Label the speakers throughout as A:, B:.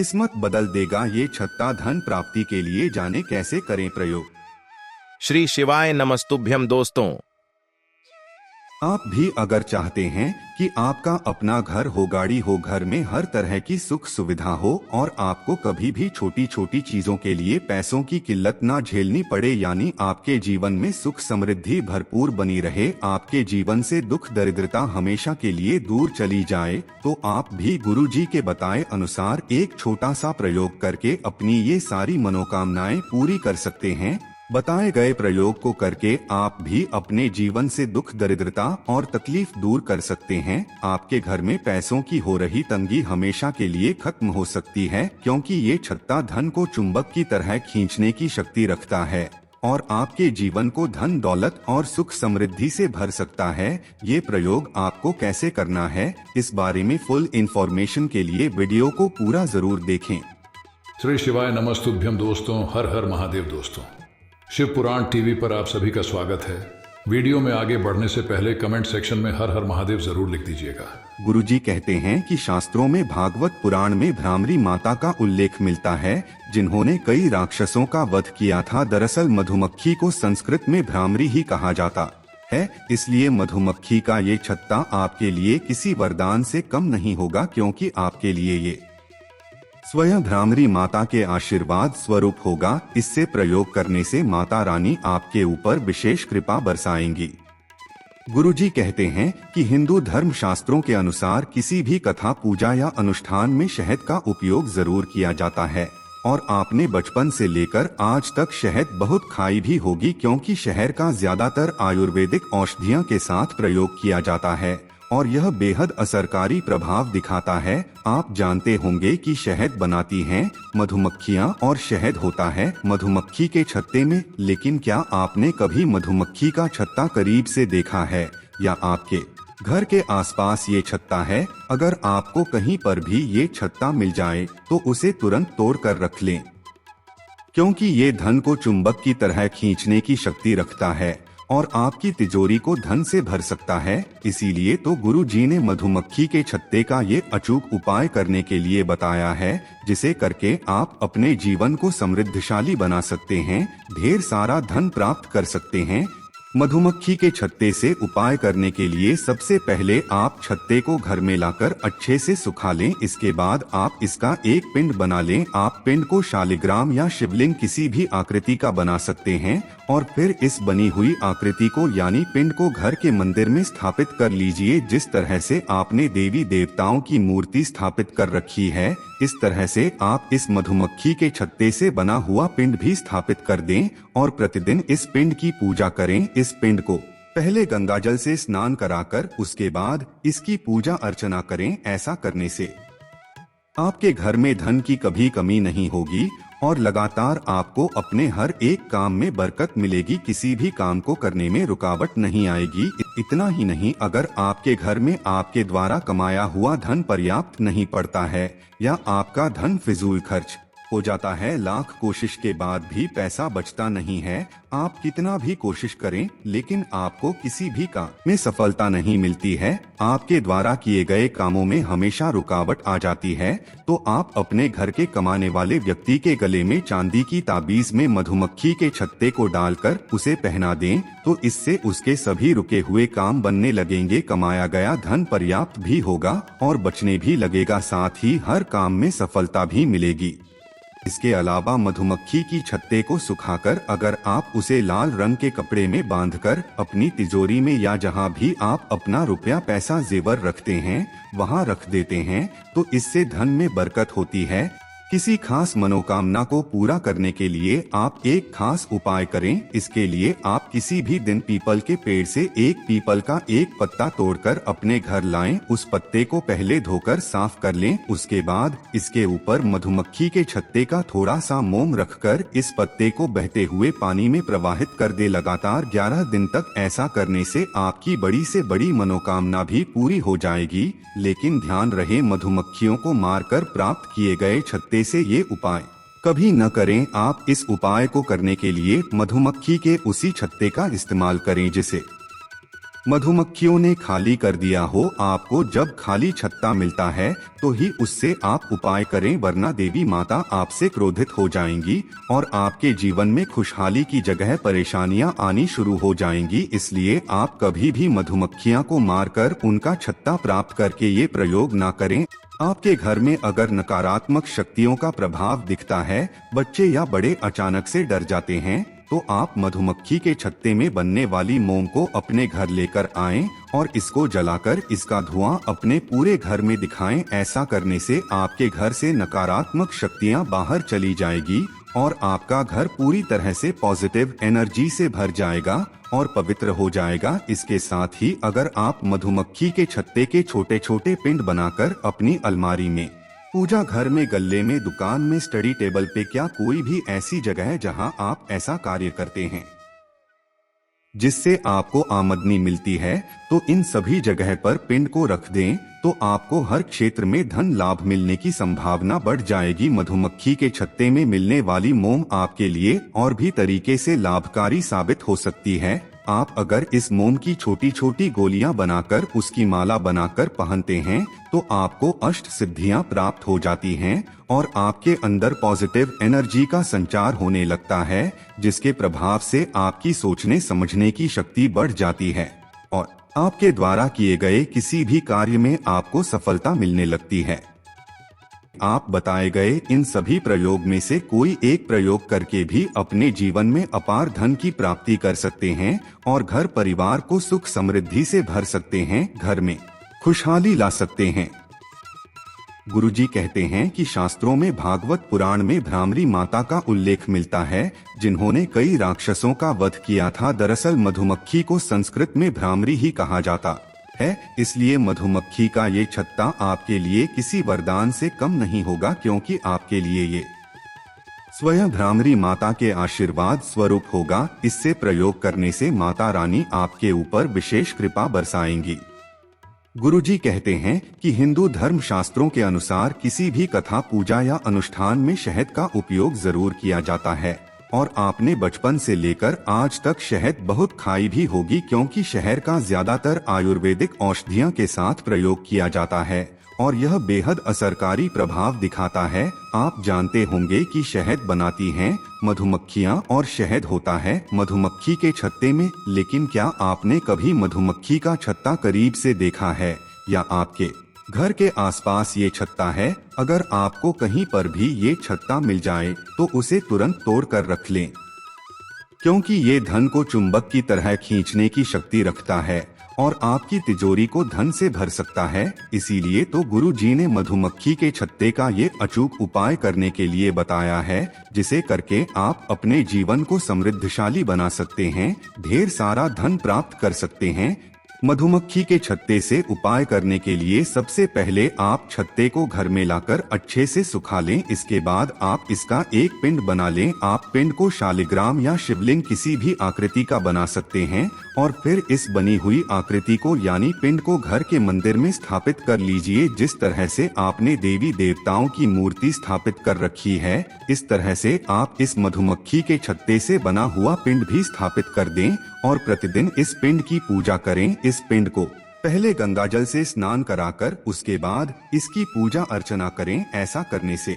A: किस्मत बदल देगा ये छत्ता। धन प्राप्ति के लिए जाने कैसे करें प्रयोग।
B: श्री शिवाय नमस्तुभ्यम। दोस्तों,
A: आप भी अगर चाहते हैं कि आपका अपना घर हो, गाड़ी हो, घर में हर तरह की सुख सुविधा हो और आपको कभी भी छोटी छोटी चीजों के लिए पैसों की किल्लत ना झेलनी पड़े, यानी आपके जीवन में सुख समृद्धि भरपूर बनी रहे, आपके जीवन से दुख दरिद्रता हमेशा के लिए दूर चली जाए, तो आप भी गुरुजी के बताए अनुसार एक छोटा सा प्रयोग करके अपनी ये सारी मनोकामनाएं पूरी कर सकते हैं। बताए गए प्रयोग को करके आप भी अपने जीवन से दुख दरिद्रता और तकलीफ दूर कर सकते हैं। आपके घर में पैसों की हो रही तंगी हमेशा के लिए खत्म हो सकती है, क्योंकि ये छत्ता धन को चुंबक की तरह खींचने की शक्ति रखता है और आपके जीवन को धन दौलत और सुख समृद्धि से भर सकता है। ये प्रयोग आपको कैसे करना है, इस बारे में फुल इंफॉर्मेशन के लिए वीडियो को पूरा जरूर देखें।
C: श्री शिवाय नमस्तुभ्यम। दोस्तों, हर हर महादेव। दोस्तों, शिव पुराण टीवी पर आप सभी का स्वागत है। वीडियो में आगे बढ़ने से पहले कमेंट सेक्शन में हर हर महादेव जरूर लिख दीजिएगा।
A: गुरुजी कहते हैं कि शास्त्रों में भागवत पुराण में भ्रामरी माता का उल्लेख मिलता है, जिन्होंने कई राक्षसों का वध किया था। दरअसल मधुमक्खी को संस्कृत में भ्रामरी ही कहा जाता है, इसलिए मधुमक्खी का ये छत्ता आपके लिए किसी वरदान से कम नहीं होगा, क्योंकि आपके लिए ये स्वयं भ्रामरी माता के आशीर्वाद स्वरूप होगा। इससे प्रयोग करने से माता रानी आपके ऊपर विशेष कृपा बरसाएंगी। गुरुजी कहते हैं कि हिंदू धर्म शास्त्रों के अनुसार किसी भी कथा, पूजा या अनुष्ठान में शहद का उपयोग जरूर किया जाता है और आपने बचपन से लेकर आज तक शहद बहुत खाई भी होगी, क्योंकि शहद का ज्यादातर आयुर्वेदिक औषधियों के साथ प्रयोग किया जाता है और यह बेहद असरकारी प्रभाव दिखाता है। आप जानते होंगे कि शहद बनाती हैं मधुमक्खियां और शहद होता है मधुमक्खी के छत्ते में, लेकिन क्या आपने कभी मधुमक्खी का छत्ता करीब से देखा है या आपके घर के आसपास ये छत्ता है? अगर आपको कहीं पर भी ये छत्ता मिल जाए तो उसे तुरंत तोड़ कर रख लें, क्योंकि ये धन को चुंबक की तरह खींचने की शक्ति रखता है और आपकी तिजोरी को धन से भर सकता है। इसीलिए तो गुरु जी ने मधुमक्खी के छत्ते का ये अचूक उपाय करने के लिए बताया है, जिसे करके आप अपने जीवन को समृद्धशाली बना सकते हैं, ढेर सारा धन प्राप्त कर सकते हैं। मधुमक्खी के छत्ते से उपाय करने के लिए सबसे पहले आप छत्ते को घर में लाकर अच्छे से सुखा लें। इसके बाद आप इसका एक पिंड बना लें। आप पिंड को शालिग्राम या शिवलिंग किसी भी आकृति का बना सकते हैं और फिर इस बनी हुई आकृति को यानी पिंड को घर के मंदिर में स्थापित कर लीजिए। जिस तरह से आपने देवी देवताओं की मूर्ति स्थापित कर रखी है, इस तरह से आप इस मधुमक्खी के छत्ते से बना हुआ पिंड भी स्थापित कर दें और प्रतिदिन इस पिंड की पूजा करें। इस पिंड को पहले गंगाजल से स्नान कराकर उसके बाद इसकी पूजा अर्चना करें। ऐसा करने से आपके घर में धन की कभी कमी नहीं होगी और लगातार आपको अपने हर एक काम में बरकत मिलेगी, किसी भी काम को करने में रुकावट नहीं आएगी। इतना ही नहीं, अगर आपके घर में आपके द्वारा कमाया हुआ धन पर्याप्त नहीं पड़ता है या आपका धन फिजूल खर्च हो जाता है, लाख कोशिश के बाद भी पैसा बचता नहीं है, आप कितना भी कोशिश करें लेकिन आपको किसी भी काम में सफलता नहीं मिलती है, आपके द्वारा किए गए कामों में हमेशा रुकावट आ जाती है, तो आप अपने घर के कमाने वाले व्यक्ति के गले में चांदी की ताबीज में मधुमक्खी के छत्ते को डालकर उसे पहना दें, तो इससे उसके सभी रुके हुए काम बनने लगेंगे, कमाया गया धन पर्याप्त भी होगा और बचने भी लगेगा, साथ ही हर काम में सफलता भी मिलेगी। इसके अलावा मधुमक्खी की छत्ते को सुखाकर अगर आप उसे लाल रंग के कपड़े में बांधकर अपनी तिजोरी में या जहां भी आप अपना रुपया पैसा जेवर रखते हैं वहां रख देते हैं, तो इससे धन में बरकत होती है। किसी खास मनोकामना को पूरा करने के लिए आप एक खास उपाय करें। इसके लिए आप किसी भी दिन पीपल के पेड़ से एक पीपल का एक पत्ता तोड़कर अपने घर लाएं। उस पत्ते को पहले धोकर साफ कर लें। उसके बाद इसके ऊपर मधुमक्खी के छत्ते का थोड़ा सा मोम रखकर इस पत्ते को बहते हुए पानी में प्रवाहित कर दे। लगातार 11 दिन तक ऐसा करने से आपकी बड़ी से बड़ी मनोकामना भी पूरी हो जाएगी। लेकिन ध्यान रहे, मधुमक्खियों को मारकर प्राप्त किए गए छत्ते से ये उपाय कभी न करें। आप इस उपाय को करने के लिए मधुमक्खी के उसी छत्ते का इस्तेमाल करें जिसे मधुमक्खियों ने खाली कर दिया हो। आपको जब खाली छत्ता मिलता है तो ही उससे आप उपाय करें, वरना देवी माता आपसे क्रोधित हो जाएंगी और आपके जीवन में खुशहाली की जगह परेशानियां आनी शुरू हो जाएंगी। इसलिए आप कभी भी मधुमक्खियां को मारकर उनका छत्ता प्राप्त करके ये प्रयोग ना करें। आपके घर में अगर नकारात्मक शक्तियों का प्रभाव दिखता है, बच्चे या बड़े अचानक से डर जाते हैं, तो आप मधुमक्खी के छत्ते में बनने वाली मोम को अपने घर लेकर आएं और इसको जलाकर इसका धुआं अपने पूरे घर में दिखाएं। ऐसा करने से आपके घर से नकारात्मक शक्तियां बाहर चली जाएगी और आपका घर पूरी तरह से पॉजिटिव एनर्जी से भर जाएगा और पवित्र हो जाएगा। इसके साथ ही अगर आप मधुमक्खी के छत्ते के छोटे छोटे पिंड बनाकर अपनी अलमारी में, पूजा घर में, गल्ले में, दुकान में, स्टडी टेबल पे, क्या कोई भी ऐसी जगह है जहां आप ऐसा कार्य करते हैं जिससे आपको आमदनी मिलती है, तो इन सभी जगह पर पिंड को रख दें तो आपको हर क्षेत्र में धन लाभ मिलने की संभावना बढ़ जाएगी। मधुमक्खी के छत्ते में मिलने वाली मोम आपके लिए और भी तरीके से लाभकारी साबित हो सकती है। आप अगर इस मोम की छोटी छोटी गोलियां बनाकर उसकी माला बनाकर पहनते हैं तो आपको अष्ट सिद्धियां प्राप्त हो जाती हैं और आपके अंदर पॉजिटिव एनर्जी का संचार होने लगता है, जिसके प्रभाव से आपकी सोचने समझने की शक्ति बढ़ जाती है और आपके द्वारा किए गए किसी भी कार्य में आपको सफलता मिलने लगती है। आप बताए गए इन सभी प्रयोग में से कोई एक प्रयोग करके भी अपने जीवन में अपार धन की प्राप्ति कर सकते हैं और घर परिवार को सुख समृद्धि से भर सकते हैं, घर में खुशहाली ला सकते हैं। गुरुजी कहते हैं कि शास्त्रों में भागवत पुराण में भ्रामरी माता का उल्लेख मिलता है, जिन्होंने कई राक्षसों का वध किया था। दरअसल मधुमक्खी को संस्कृत में भ्रामरी ही कहा जाता है, इसलिए मधुमक्खी का ये छत्ता आपके लिए किसी वरदान से कम नहीं होगा, क्योंकि आपके लिए ये स्वयं भ्रामरी माता के आशीर्वाद स्वरूप होगा। इससे प्रयोग करने से माता रानी आपके ऊपर विशेष कृपा बरसाएंगी। गुरुजी कहते हैं कि हिंदू धर्म शास्त्रों के अनुसार किसी भी कथा, पूजा या अनुष्ठान में शहद का उपयोग जरूर किया जाता है और आपने बचपन से लेकर आज तक शहद बहुत खाई भी होगी, क्योंकि शहद का ज्यादातर आयुर्वेदिक औषधियों के साथ प्रयोग किया जाता है और यह बेहद असरकारी प्रभाव दिखाता है। आप जानते होंगे कि शहद बनाती हैं मधुमक्खियां और शहद होता है मधुमक्खी के छत्ते में, लेकिन क्या आपने कभी मधुमक्खी का छत्ता करीब से देखा है या आपके घर के आसपास ये छत्ता है? अगर आपको कहीं पर भी ये छत्ता मिल जाए तो उसे तुरंत तोड़ कर रख लें, क्योंकि ये धन को चुंबक की तरह खींचने की शक्ति रखता है और आपकी तिजोरी को धन से भर सकता है। इसीलिए तो गुरु जी ने मधुमक्खी के छत्ते का ये अचूक उपाय करने के लिए बताया है, जिसे करके आप अपने जीवन को समृद्धशाली बना सकते हैं, ढेर सारा धन प्राप्त कर सकते हैं। मधुमक्खी के छत्ते से उपाय करने के लिए सबसे पहले आप छत्ते को घर में लाकर अच्छे से सुखा लें। इसके बाद आप इसका एक पिंड बना लें। आप पिंड को शालिग्राम या शिवलिंग किसी भी आकृति का बना सकते हैं और फिर इस बनी हुई आकृति को यानी पिंड को घर के मंदिर में स्थापित कर लीजिए। जिस तरह से आपने देवी देवताओं की मूर्ति स्थापित कर रखी है, इस तरह से आप इस मधुमक्खी के छत्ते से बना हुआ पिंड भी स्थापित कर दें और प्रतिदिन इस पिंड की पूजा करें। इस पिंड को पहले गंगाजल से स्नान कराकर उसके बाद इसकी पूजा अर्चना करें। ऐसा करने से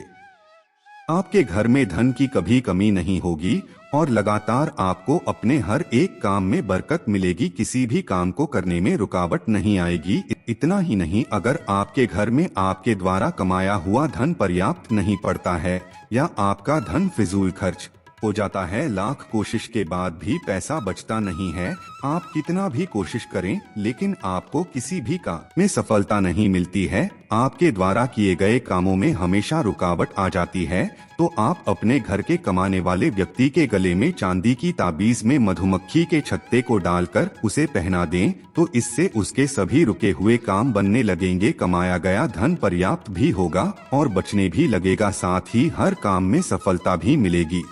A: आपके घर में धन की कभी कमी नहीं होगी और लगातार आपको अपने हर एक काम में बरकत मिलेगी, किसी भी काम को करने में रुकावट नहीं आएगी। इतना ही नहीं, अगर आपके घर में आपके द्वारा कमाया हुआ धन पर्याप्त नहीं पड़ता है या आपका धन फिजूल खर्च हो जाता है, लाख कोशिश के बाद भी पैसा बचता नहीं है, आप कितना भी कोशिश करें लेकिन आपको किसी भी काम में सफलता नहीं मिलती है, आपके द्वारा किए गए कामों में हमेशा रुकावट आ जाती है, तो आप अपने घर के कमाने वाले व्यक्ति के गले में चांदी की ताबीज में मधुमक्खी के छत्ते को डालकर उसे पहना दें, तो इससे उसके सभी रुके हुए काम बनने लगेंगे। कमाया गया धन पर्याप्त भी होगा और बचने भी लगेगा, साथ ही हर काम में सफलता भी मिलेगी।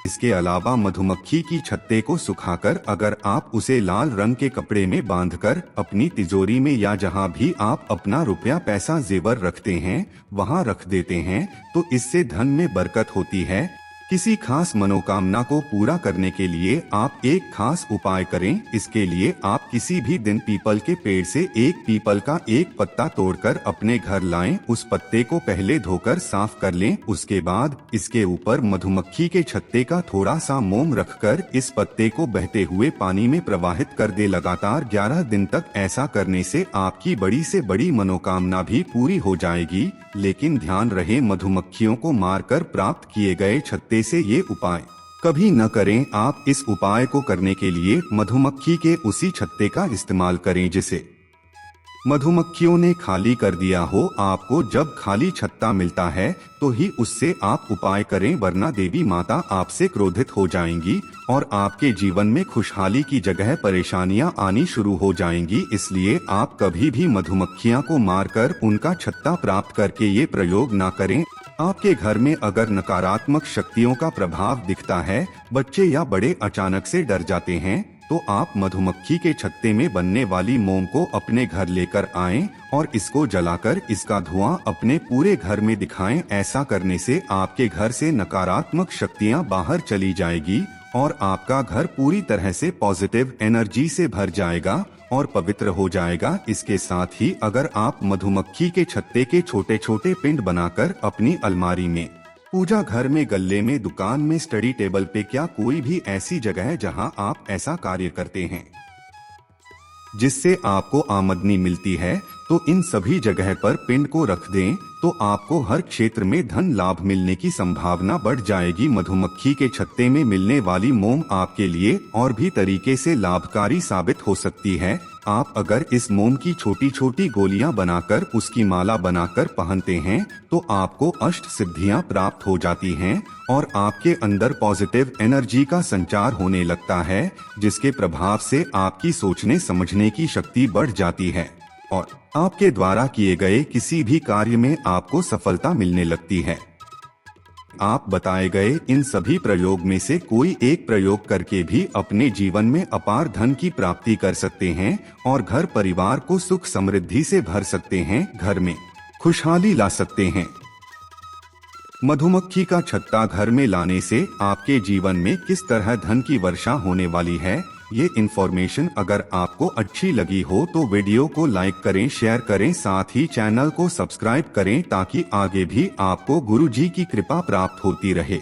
A: इसके अलावा मधुमक्खी की छत्ते को सुखाकर अगर आप उसे लाल रंग के कपड़े में बांधकर अपनी तिजोरी में या जहां भी आप अपना रुपया पैसा जेवर रखते हैं वहां रख देते हैं, तो इससे धन में बरकत होती है। किसी खास मनोकामना को पूरा करने के लिए आप एक खास उपाय करें। इसके लिए आप किसी भी दिन पीपल के पेड़ से एक पीपल का एक पत्ता तोड़कर अपने घर लाएं। उस पत्ते को पहले धोकर साफ कर लें। उसके बाद इसके ऊपर मधुमक्खी के छत्ते का थोड़ा सा मोम रखकर इस पत्ते को बहते हुए पानी में प्रवाहित कर दे। लगातार 11 दिन तक ऐसा करने से आपकी बड़ी से बड़ी मनोकामना भी पूरी हो जाएगी। लेकिन ध्यान रहे, मधुमक्खियों को मारकर प्राप्त किए गए छत्ते से ये उपाय कभी न करें। आप इस उपाय को करने के लिए मधुमक्खी के उसी छत्ते का इस्तेमाल करें जिसे मधुमक्खियों ने खाली कर दिया हो। आपको जब खाली छत्ता मिलता है तो ही उससे आप उपाय करें, वरना देवी माता आपसे क्रोधित हो जाएंगी और आपके जीवन में खुशहाली की जगह परेशानियां आनी शुरू हो जाएंगी। इसलिए आप कभी भी मधुमक्खियां को मारकर उनका छत्ता प्राप्त करके ये प्रयोग ना करें। आपके घर में अगर नकारात्मक शक्तियों का प्रभाव दिखता है, बच्चे या बड़े अचानक से डर जाते हैं, तो आप मधुमक्खी के छत्ते में बनने वाली मोम को अपने घर लेकर आएं और इसको जलाकर इसका धुआं अपने पूरे घर में दिखाएं। ऐसा करने से आपके घर से नकारात्मक शक्तियां बाहर चली जाएगी और आपका घर पूरी तरह से पॉजिटिव एनर्जी से भर जाएगा और पवित्र हो जाएगा। इसके साथ ही अगर आप मधुमक्खी के छत्ते के छोटे छोटे पिंड बनाकर अपनी अलमारी में, पूजा घर में, गल्ले में, दुकान में, स्टडी टेबल पे, क्या कोई भी ऐसी जगह है जहां आप ऐसा कार्य करते हैं जिससे आपको आमदनी मिलती है, तो इन सभी जगह पर पिंड को रख दें तो आपको हर क्षेत्र में धन लाभ मिलने की संभावना बढ़ जाएगी। मधुमक्खी के छत्ते में मिलने वाली मोम आपके लिए और भी तरीके से लाभकारी साबित हो सकती है। आप अगर इस मोम की छोटी छोटी गोलियां बनाकर उसकी माला बनाकर पहनते हैं तो आपको अष्ट सिद्धियां प्राप्त हो जाती हैं और आपके अंदर पॉजिटिव एनर्जी का संचार होने लगता है, जिसके प्रभाव से आपकी सोचने समझने की शक्ति बढ़ जाती है और आपके द्वारा किए गए किसी भी कार्य में आपको सफलता मिलने लगती है। आप बताए गए इन सभी प्रयोग में से कोई एक प्रयोग करके भी अपने जीवन में अपार धन की प्राप्ति कर सकते हैं और घर परिवार को सुख समृद्धि से भर सकते हैं, घर में खुशहाली ला सकते हैं। मधुमक्खी का छत्ता घर में लाने से आपके जीवन में किस तरह धन की वर्षा होने वाली है, ये इन्फॉर्मेशन अगर आपको अच्छी लगी हो तो वीडियो को लाइक करें, शेयर करें, साथ ही चैनल को सब्सक्राइब करें ताकि आगे भी आपको गुरुजी की कृपा प्राप्त होती रहे।